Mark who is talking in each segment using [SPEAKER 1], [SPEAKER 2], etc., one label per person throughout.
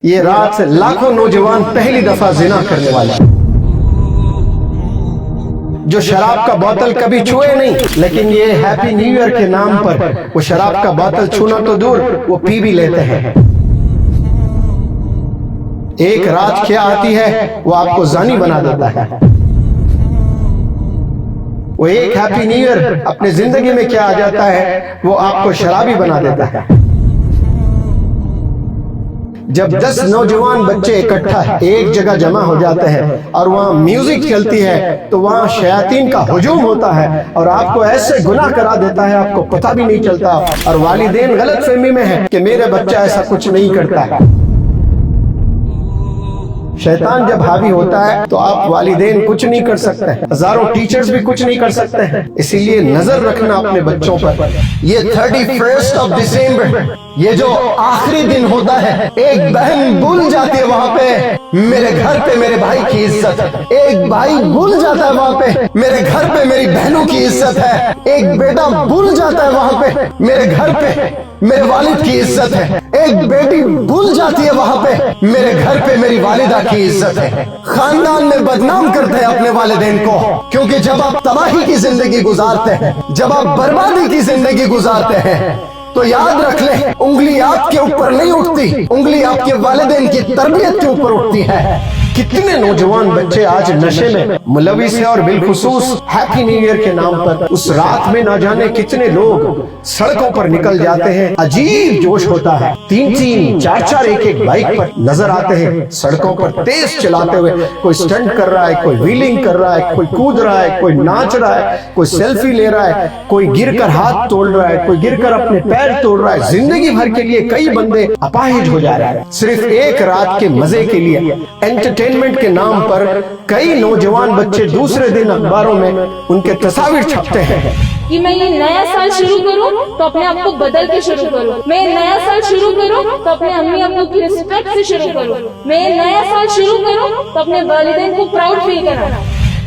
[SPEAKER 1] یہ رات سے لاکھوں نوجوان پہلی دفعہ زنا کرنے والے جو شراب کا بوتل کبھی چھوئے نہیں، لیکن یہ ہیپی نیو ایئر کے نام پر وہ شراب کا بوتل چھونا تو دور وہ پی بھی لیتے ہیں۔ ایک رات کیا آتی ہے وہ آپ کو زانی بنا دیتا ہے۔ وہ ایک ہیپی نیو ایئر اپنے زندگی میں کیا آ جاتا ہے وہ آپ کو شرابی بنا دیتا ہے۔ جب 10 نوجوان بچے اکٹھا ایک جگہ جمع ہو جاتے ہیں اور وہاں میوزک چلتی ہے تو وہاں شیاطین کا ہجوم ہوتا ہے اور آپ کو ایسے گناہ کرا دیتا ہے آپ کو پتہ بھی نہیں چلتا، اور والدین غلط فہمی میں ہیں کہ میرے بچہ ایسا کچھ نہیں کرتا ہے۔ شیطان جب حاوی ہوتا ہے تو آپ والدین کچھ نہیں کر سکتے ہیں، ہزاروں ٹیچرز بھی کچھ نہیں کر سکتے ہیں، اسی لیے نظر رکھنا اپنے بچوں پر۔ یہ 31 دسمبر یہ جو آخری دن ہوتا ہے، ایک بہن بھول جاتی ہے وہاں پہ میرے گھر پہ میرے بھائی کی عزت ہے، ایک بھائی بھول جاتا ہے وہاں پہ میرے گھر پہ میری بہنوں کی عزت ہے، ایک بیٹا بھول جاتا ہے وہاں پہ میرے گھر پہ میرے والد کی عزت ہے، ایک بیٹی بھول جاتی ہے وہاں پہ میرے گھر پہ میری والدہ کی عزت ہے۔ خاندان میں بدنام کرتے ہیں اپنے والدین کو، کیونکہ جب آپ تباہی کی زندگی گزارتے ہیں، جب آپ بربادی کی زندگی گزارتے ہیں تو یاد رکھ لیں انگلی آپ کے اوپر نہیں اٹھتی، انگلی آپ کے والدین کی تربیت کے اوپر اٹھتی ہے۔ کتنے نوجوان بچے آج نشے میں ملوث ہیں، اور بالخصوص ہیپی نیو ایئر کے نام پر اس رات میں نہ جانے کتنے لوگ سڑکوں پر نکل جاتے ہیں۔ عجیب جوش ہوتا ہے، 3 4 ایک بائک پر نظر آتے ہیں سڑکوں پر تیز چلاتے ہوئے، کوئی سٹنٹ کر رہا ہے، کوئی ویلنگ کر رہا ہے، کوئی کود رہا ہے، کوئی ناچ رہا ہے، کوئی سیلفی لے رہا ہے، کوئی گر کر ہاتھ توڑ رہا ہے، کوئی گر کر اپنے پیر توڑ رہا ہے۔ زندگی بھر کے لیے کئی بندے اپاہج ہو جا رہے ہیں صرف ایک رات کے مزے کے لیے۔ انٹرٹینمنٹ کے نام پر کئی نوجوان بچے دوسرے دن اخباروں میں ان کے تصاویر چھپتے ہیں
[SPEAKER 2] کہ میں یہ نیا سال شروع کروں تو اپنے آپ کو بدل کے شروع کروں، میں نیا سال شروع کروں تو اپنے امی ابو کی رسپیکٹ سے شروع کروں، میں نیا سال شروع کروں تو اپنے والدین کو پراؤڈ فیل کرانا۔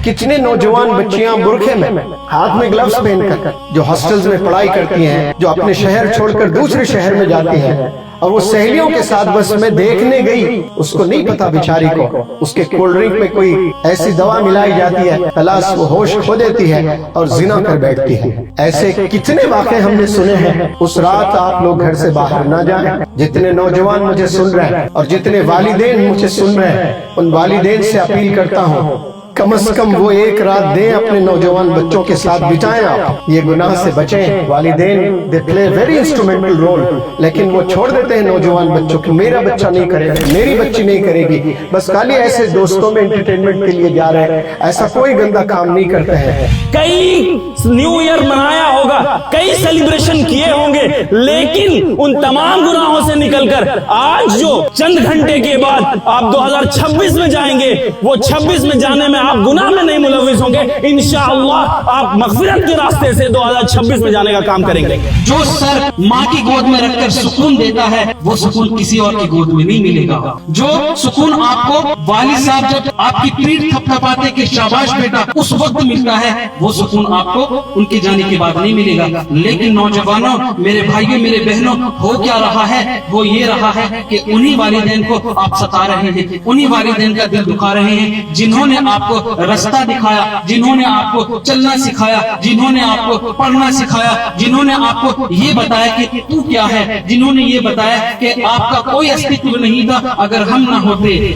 [SPEAKER 1] کتنے نوجوان بچیاں برقعے میں ہاتھ میں گلوز پہن کر جو ہاسٹلز میں پڑھائی کرتی ہیں، جو اپنے شہر چھوڑ کر دوسرے شہر میں جاتی ہیں، اور وہ سہیلیوں کے ساتھ بس میں دیکھنے گئی، اس کو نہیں پتا بیچاری کو اس کے کولڈ ڈرنک میں کوئی ایسی دوا ملائی جاتی ہے، خلاص وہ ہوش کھو دیتی ہے اور زنا کر بیٹھتی ہے۔ ایسے کتنے واقعے ہم نے سنے ہیں۔ اس رات آپ لوگ گھر سے باہر نہ جائیں۔ جتنے نوجوان مجھے سن رہے ہیں اور جتنے والدین مجھے سن رہے ہیں، ان والدین سے اپیل کرتا ہوں کم از کم وہ ایک رات دیں اپنے نوجوان بچوں کے ساتھ بتائیں، آپ یہ گناہ سے بچیں۔ والدین دے پلے ویری انسٹرومنٹل رول، لیکن وہ چھوڑ دیتے ہیں نوجوان بچوں کو، میرا بچہ نہیں کرے گا، میری بچی نہیں کرے گی، بس خالی ایسے دوستوں میں انٹرٹینمنٹ کے لیے جا رہے ہیں، ایسا کوئی گندا کام نہیں کرتے ہیں۔
[SPEAKER 3] کئی نیو ایئر منایا ہوگا، کئی سیلیبریشن کیے ہوں گے، لیکن ان تمام گناہوں سے نکل کر آج جو چند گھنٹے کے بعد آپ 2026 میں جائیں گے، وہ 26 میں جانے میں آپ گناہ میں نہیں ملوث ہوں گے، انشاءاللہ آپ مغفرت کے راستے سے 2026 میں جانے کا کام کریں گے۔
[SPEAKER 4] جو سر ماں کی گود میں رکھ کر سکون دیتا ہے وہ سکون کسی اور کی گود میں نہیں ملے گا۔ جو سکون آپ کو والد صاحب جب آپ کی پیٹھ تھپتھپاتے کہ شاباش بیٹا اس وقت ملتا ہے، وہ سکون آپ کو ان کے جانے کے بعد نہیں ملے گا۔ لیکن نوجوانوں، میرے بھائیوں، میرے بہنوں، ہو کیا رہا ہے؟ وہ یہ رہا ہے کہ انہی والدین کو آپ ستا رہے ہیں، انہی والدین کا دل دکھا رہے ہیں جنہوں نے آپ کو رستہ دکھایا، جنہوں نے آپ کو چلنا سکھایا، جنہوں نے آپ کو پڑھنا سکھایا، جنہوں نے آپ کو یہ بتایا کہ تو کیا ہے، جنہوں نے یہ بتایا کہ آپ کا کوئی استعمال نہیں تھا اگر ہم نہ ہوتے۔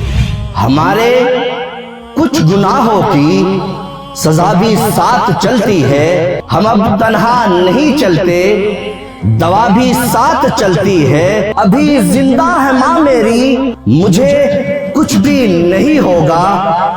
[SPEAKER 5] ہمارے کچھ گناہوں کی سزا بھی ساتھ چلتی ہے، ہم اب تنہا نہیں چلتے، دوا بھی ساتھ چلتی ہے، ابھی زندہ ہے ماں میری، مجھے کچھ بھی نہیں ہوگا،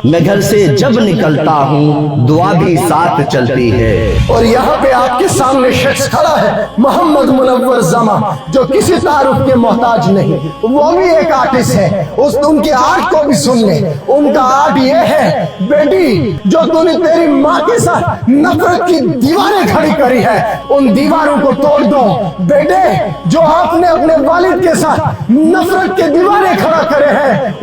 [SPEAKER 5] میں گھر سے جب نکلتا ہوں دعا بھی ساتھ چلتی ہے۔
[SPEAKER 1] اور یہاں پہ آپ کے سامنے شخص کھڑا ہے محمد منور زماں، جو کسی تعارف کے محتاج نہیں، وہ بھی ایک آرٹسٹ ہے، ان کے آرٹ کو بھی سن لیں۔ ان کا آرٹ یہ ہے، بیٹی جو تو نے تیری ماں کے ساتھ نفرت کی دیواریں کھڑی کری ہے ان دیواروں کو توڑ دو۔ بیٹے جو آپ نے اپنے والد کے ساتھ نفرت کے دیواریں کھڑا کرے ہیں